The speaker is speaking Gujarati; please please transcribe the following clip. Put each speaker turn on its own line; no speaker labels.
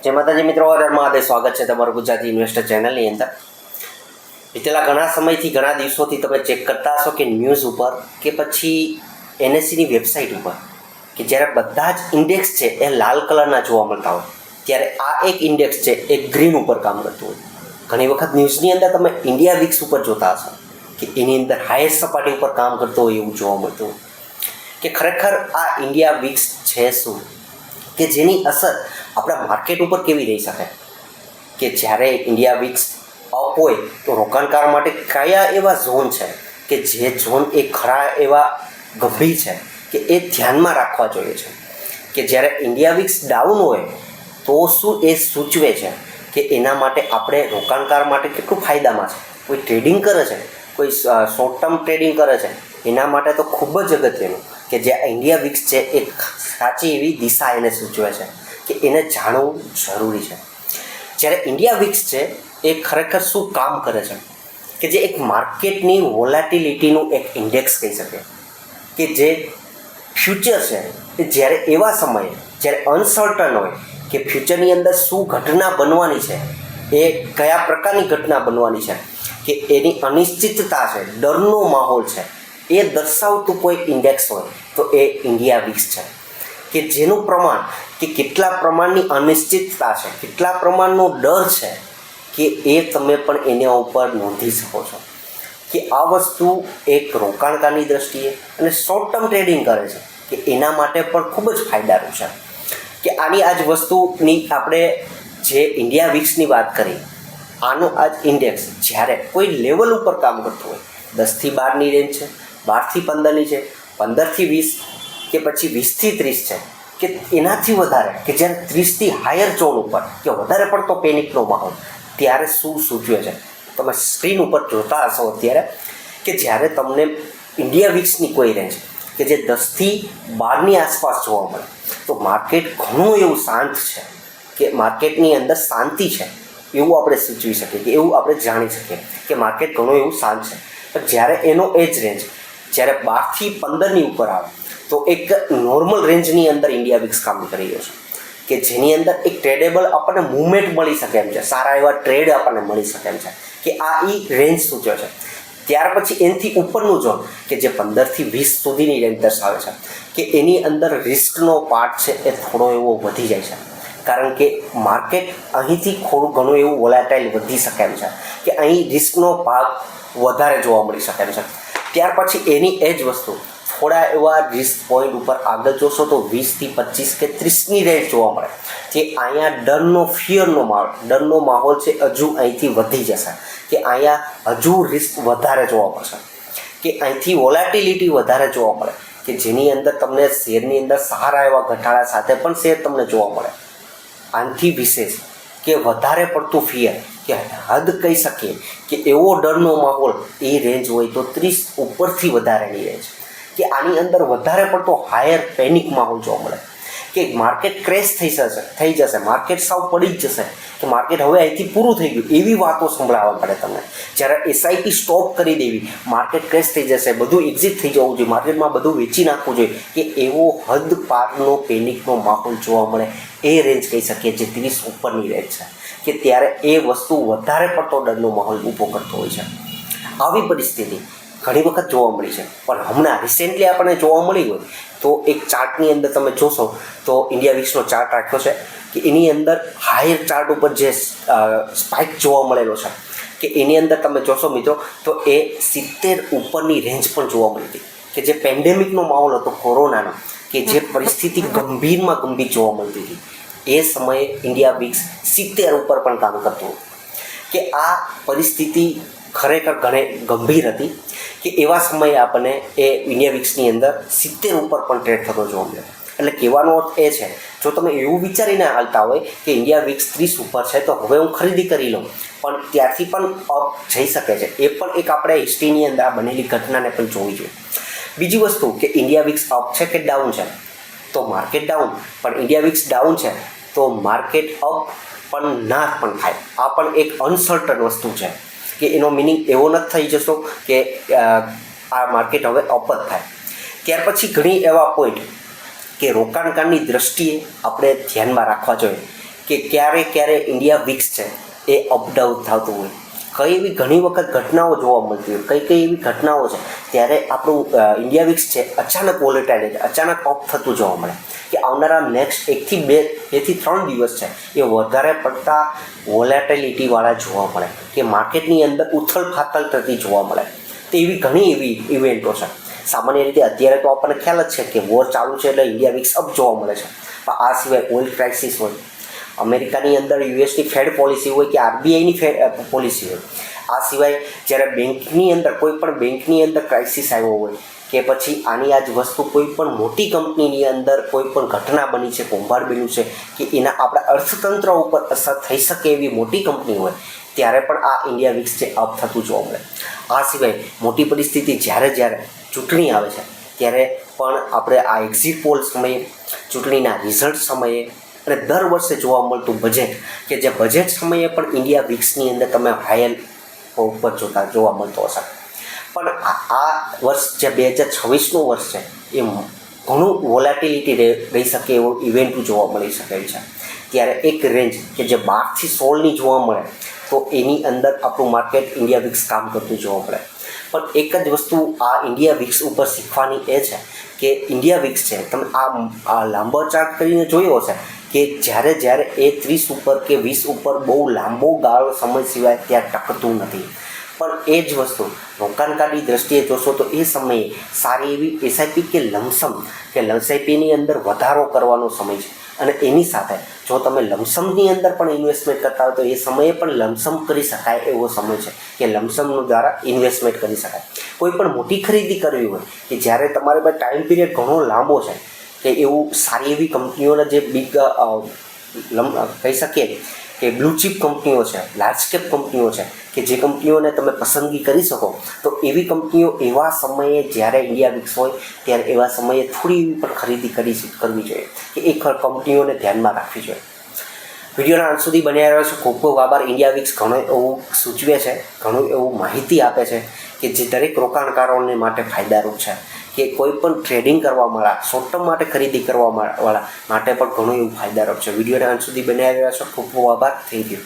જય માતાજી મિત્રો, મહાદેવ. સ્વાગત છે તમારું ગુજરાતી ઇન્વેસ્ટર ચેનલની અંદર. વિતેલા ઘણા સમયથી, ઘણા દિવસોથી તમે ચેક કરતા હશો કે ન્યૂઝ ઉપર કે પછી એનએસસીની વેબસાઇટ ઉપર કે જ્યારે બધા જ ઇન્ડેક્સ છે એ લાલ કલરના જોવા મળતા હોય, ત્યારે આ એક ઇન્ડેક્સ છે એ ગ્રીન ઉપર કામ કરતું હોય. ઘણી વખત ન્યૂઝની અંદર તમે ઇન્ડિયા વિક્સ ઉપર જોતા હશો કે એની અંદર હાઈએસ્ટ સપાટી ઉપર કામ કરતો હોય એવું જોવા મળતું હોય. કે ખરેખર આ ઇન્ડિયા વિક્સ છે શું, કે જેની અસર આપણા માર્કેટ ઉપર કેવી રહી શકે. કે જ્યારે ઇન્ડિયા વિક્સ અપ હોય તો રોકાણકાર માટે કયા એવા ઝોન છે કે જે ઝોન એ ખરા એવા ગંભીર છે કે એ ધ્યાનમાં રાખવા જોઈએ છે. કે જ્યારે ઇન્ડિયા વિક્સ ડાઉન હોય તો શું એ સૂચવે છે કે એના માટે આપણે રોકાણકાર માટે કેટલું ફાયદામાં છે. કોઈ ટ્રેડિંગ કરે છે, કોઈ શોર્ટ ટર્મ ટ્રેડિંગ કરે છે, એના માટે તો ખૂબ જ અગત્યનું કે જે ઇન્ડિયા વિક્સ છે એ સાચી એવી દિશા એને સૂચવે છે કે એને જાણવું જરૂરી છે. જ્યારે ઇન્ડિયા વિક્સ છે એ ખરેખર શું કામ કરે છે કે જે એક માર્કેટની વોલેટિલિટીનું એક ઇન્ડેક્સ કહી શકે. કે જે ફ્યુચર છે એ જ્યારે એવા સમયે જ્યારે અનસર્ટન હોય કે ફ્યુચરની અંદર શું ઘટના બનવાની છે, એ કયા પ્રકારની ઘટના બનવાની છે, કે એની અનિશ્ચિતતા છે, ડરનો માહોલ છે, એ દર્શાવતું કોઈ ઇન્ડેક્સ હોય તો એ ઇન્ડિયા વિક્સ છે. કે જેનું પ્રમાણ કે કેટલા પ્રમાણની અનિશ્ચિતતા છે, કેટલા પ્રમાણનો ડર છે, કે એ તમે પણ એના ઉપર નોંધી શકો છો. કે આ વસ્તુ એક રોકાણકારની દ્રષ્ટિએ અને શોર્ટ ટર્મ ટ્રેડિંગ કરે છે કે એના માટે પણ ખૂબ જ ફાયદારૂપ છે. કે આની આ જ વસ્તુની આપણે જે ઇન્ડિયા વિક્સની વાત કરી, આનો આ જ ઇન્ડેક્સ જ્યારે કોઈ લેવલ ઉપર કામ કરતું હોય, 10થી 12ની રેન્જ છે, 12થી 15ની છે, 15થી 20 કે પછી 20થી 30 છે, કે એનાથી વધારે કે જ્યારે 30થી હાયર ઝોન ઉપર કે વધારે પડતો પેનિકનો માહોલ, ત્યારે શું સૂચવે છે તમે સ્ક્રીન ઉપર જોતા હશો અત્યારે. કે જ્યારે તમને ઇન્ડિયા વિક્સની કોઈ રેન્જ કે જે 10થી 12ની આસપાસ જોવા મળે તો માર્કેટ ઘણું એવું શાંત છે, કે માર્કેટની અંદર શાંતિ છે એવું આપણે સૂચવી શકીએ, કે એવું આપણે જાણી શકીએ કે માર્કેટ ઘણું એવું શાંત છે. પણ જ્યારે એનો એજ રેન્જ જ્યારે 12થી 15ની ઉપર આવે તો એક નોર્મલ રેન્જની અંદર ઇન્ડિયા વિક્સ કામ કરી રહ્યો છે. કે જેની અંદર એક ટ્રેડેબલ આપણને મૂવમેન્ટ મળી શકે એમ છે, સારા એવા ટ્રેડ આપણને મળી શકે એમ છે, કે આ રેન્જ સૂચવે છે. ત્યાર પછી એનાથી ઉપરનું ઝોન કે જે 15થી 20 સુધીની રેન્જ દર્શાવે છે, કે એની અંદર રિસ્કનો પાર્ટ છે એ થોડો એવો વધી જાય છે. કારણ કે માર્કેટ અહીંથી થોડું ઘણું એવું વોલેટાઇલ વધી શકે એમ છે, કે અહીં રિસ્કનો ભાગ વધારે જોવા મળી શકે એમ છે. ત્યાર પછી એની એ જ વસ્તુ થોડા એવા રિસ્ક પોઈન્ટ ઉપર આગળ જોશો તો 20થી 25 કે 30ની રેન્જ જોવા મળે. કે અહીંયા ડરનો માહોલ છે હજુ અહીંથી વધી જશે, કે અહીંયા હજુ રિસ્ક વધારે જોવા મળશે, કે અહીંથી વોલેટિલિટી વધારે જોવા મળે, કે જેની અંદર તમને શેરની અંદર સારા એવા ઘટાડા સાથે પણ શેર તમને જોવા મળે. આનાથી વિશેષ કે વધારે પડતું ફિયર કે હદ કહી શકીએ કે એવો ડરનો માહોલ એ રેન્જ હોય તો 30 ઉપરથી વધારેની રેન્જ, કે આની અંદર વધારે પડતો હાયર પેનિક માહોલ જોવા મળે, કે માર્કેટ ક્રેશ થઈ જશે, માર્કેટ સાવ પડી જ જશે, કે માર્કેટ હવે અહીંથી પૂરું થઈ ગયું એવી વાતો સંભળાવવા પડે તમને. જ્યારે એસઆઈપી સ્ટોપ કરી દેવી, માર્કેટ ક્રેશ થઈ જશે, બધું એક્ઝિટ થઈ જવું જોઈએ, માર્કેટમાં બધું વેચી નાખવું જોઈએ, કે એવો હદ પારનો પેનિકનો માહોલ જોવા મળે, એ રેન્જ કહી શકીએ જે 30 ઉપરની રેન્જ છે. કે ત્યારે એ વસ્તુ વધારે પડતો ડરનો માહોલ ઊભો કરતો હોય છે. આવી પરિસ્થિતિ ઘણી વખત જોવા મળી છે, પણ હમણાં રિસેન્ટલી આપણને જોવા મળી હોય તો એક ચાર્ટની અંદર તમે જોશો તો ઇન્ડિયા વિક્સનો ચાર્ટ રાખ્યો છે, કે એની અંદર હાયર ચાર્ટ ઉપર જે સ્પાઇક જોવા મળેલો છે, કે એની અંદર તમે જોશો મિત્રો તો એ 70 ઉપરની રેન્જ પણ જોવા મળી હતી. કે જે પેન્ડેમિકનો માહોલ હતો કોરોનાનો, કે જે પરિસ્થિતિ ગંભીરમાં ગંભીર જોવા મળતી હતી, એ સમયે ઇન્ડિયા વિક્સ 70 ઉપર પણ કામ કરતું હતું. કે આ પરિસ્થિતિ ખરેખર ઘણી ગંભીર હતી, કે એવા સમયે આપણને એ ઇન્ડિયા વિક્સની અંદર 70 ઉપર પણ ટ્રેડ થતો જોવા મળ્યો. એટલે કહેવાનો અર્થ એ છે, જો તમે એવું વિચારીને હાલતા હોય કે ઇન્ડિયા વિક્સ 30 ઉપર છે તો હવે હું ખરીદી કરી લઉં, પણ ત્યારથી પણ અપ જઈ શકે છે. એ પણ એક આપણે હિસ્ટ્રીની અંદર આ બનેલી ઘટનાને પણ જોવી જોઈએ. બીજી વસ્તુ કે ઇન્ડિયા વિક્સ અપ છે કે ડાઉન છે, તો માર્કેટ ડાઉન, પણ ઇન્ડિયા વિક્સ ડાઉન છે તો માર્કેટ અપ પણ ના પણ થાય. આ પણ એક અનસર્ટન વસ્તુ છે, કે એનો મિનિંગ એવો નથી થઈ જશો કે આ માર્કેટ હવે અપ જ થાય. ત્યાર પછી ઘણી એવા પોઈન્ટ કે રોકાણકારની દ્રષ્ટિએ આપણે ધ્યાનમાં રાખવા જોઈએ, કે ક્યારે ક્યારે ઇન્ડિયા વિક્સ છે એ અપડાઉન થતું હોય, કઈ એવી ઘણી વખત ઘટનાઓ જોવા મળતી હોય, કઈ એવી ઘટનાઓ છે ત્યારે આપણું ઇન્ડિયા વિક્સ છે અચાનક વોલેટાઇલ અચાનક અપ થતું જોવા મળે, કે આવનારા નેક્સ્ટ 1 થી 3 દિવસ છે એ વધારે પડતા વોલેટિલિટીવાળા જોવા મળે, કે માર્કેટની અંદર ઉથલ ફાથલ થતી જોવા મળે. તો એવી ઘણી એવી ઇવેન્ટો છે. સામાન્ય રીતે અત્યારે તો આપણને ખ્યાલ જ છે કે વોર ચાલુ છે એટલે ઇન્ડિયા વિક્સ અપ જોવા મળે છે, પણ આ સિવાય ઓઇલ ક્રાઇસિસ હોય, અમેરિકાની અંદર યુએસની ફેડ પોલિસી હોય કે આરબીઆઈની ફેડ પોલિસી હોય, આ સિવાય જ્યારે બેંકની અંદર કોઈ પણ બેંકની અંદર ક્રાઇસિસ આવ્યો હોય, કે પછી આની આ જ વસ્તુ કોઈ પણ મોટી કંપનીની અંદર કોઈ પણ ઘટના બની છે, કૌભાંડ બન્યું છે, કે એના આપણા અર્થતંત્ર ઉપર અસર થઈ શકે એવી મોટી કંપની હોય, ત્યારે પણ આ ઇન્ડિયા વિક્સ છે અપ થતું જોવા મળે. આ સિવાય મોટી પરિસ્થિતિ જ્યારે ચૂંટણી આવે છે ત્યારે પણ આપણે આ એક્ઝિટ પોલ સમયે, ચૂંટણીના રિઝલ્ટ સમયે અને દર વર્ષે જોવા મળતું બજેટ, કે જે બજેટ સમયે પણ ઇન્ડિયા વિક્સની અંદર તમે હાયર ઉપર જોવા મળતો હશે. પણ આ વર્ષ જે 2026નું વર્ષ છે એ ઘણું વોલેટિલિટી રહી શકે એવો ઇવેન્ટ જોવા મળી શકે છે. ત્યારે એક રેન્જ કે જે 12 થી 16ની જોવા મળે તો એની અંદર આપણું માર્કેટ ઇન્ડિયા વિક્સ કામ કરતું જોવા મળે. પણ એક જ વસ્તુ આ ઇન્ડિયા વિક્સ ઉપર શીખવાની એ છે કે ઇન્ડિયા વિક્સ છે, તમે આ લાંબો ચાર્ટ કરીને જોયો હશે કે જ્યારે એ 30 ઉપર કે 20 ઉપર બહુ લાંબો ગાળો સમય સિવાય ત્યાં ટકતું નથી. પણ એ જ વસ્તુ રોકાણકારની દ્રષ્ટિએ જોશો તો એ સમયે સારી એવી એસઆઈપી કે લમસમ કે એસઆઈપીની અંદર વધારો કરવાનો સમય છે. અને એની સાથે જો તમે લમસમની અંદર પણ ઇન્વેસ્ટમેન્ટ કરતા હોય તો એ સમયે પણ લમસમ કરી શકાય એવો સમય છે કે લમસમનું દ્વારા ઇન્વેસ્ટમેન્ટ કરી શકાય. કોઈ પણ મોટી ખરીદી કરવી હોય કે જ્યારે તમારી પાસે ટાઈમ પીરિયડ ઘણો લાંબો છે, કે એવું સારી એવી કંપનીઓના જે બિગ કહી શકીએ કે બ્લુ ચીપ કંપનીઓ છે, લાર્જ કેપ કંપનીઓ છે, કે જે કંપનીઓને તમે પસંદગી કરી શકો, તો એવી કંપનીઓ એવા સમયે જ્યારે ઇન્ડિયા વિક્સ હોય ત્યારે એવા સમયે થોડી એવી પણ ખરીદી કરવી જોઈએ, કે એ કંપનીઓને ધ્યાનમાં રાખવી જોઈએ. વિડીયોના અંત સુધી બન્યા રહ્યો છે. ખૂબ ખૂબ આભાર. ઇન્ડિયા વિક્સ ઘણું એવું સૂચવે છે, ઘણું એવું માહિતી આપે છે કે જે દરેક રોકાણકારોને માટે ફાયદારૂપ છે, કે કોઈ પણ ટ્રેડિંગ કરવાવાળા, શોર્ટ ટર્મ માટે ખરીદી કરવાવાળા માટે પણ ઘણું એવું ફાયદારૂપ છે. વિડીયોના અંત સુધી બન્યા રહ્યા છો. ખૂબ ખૂબ આભાર. Thank you.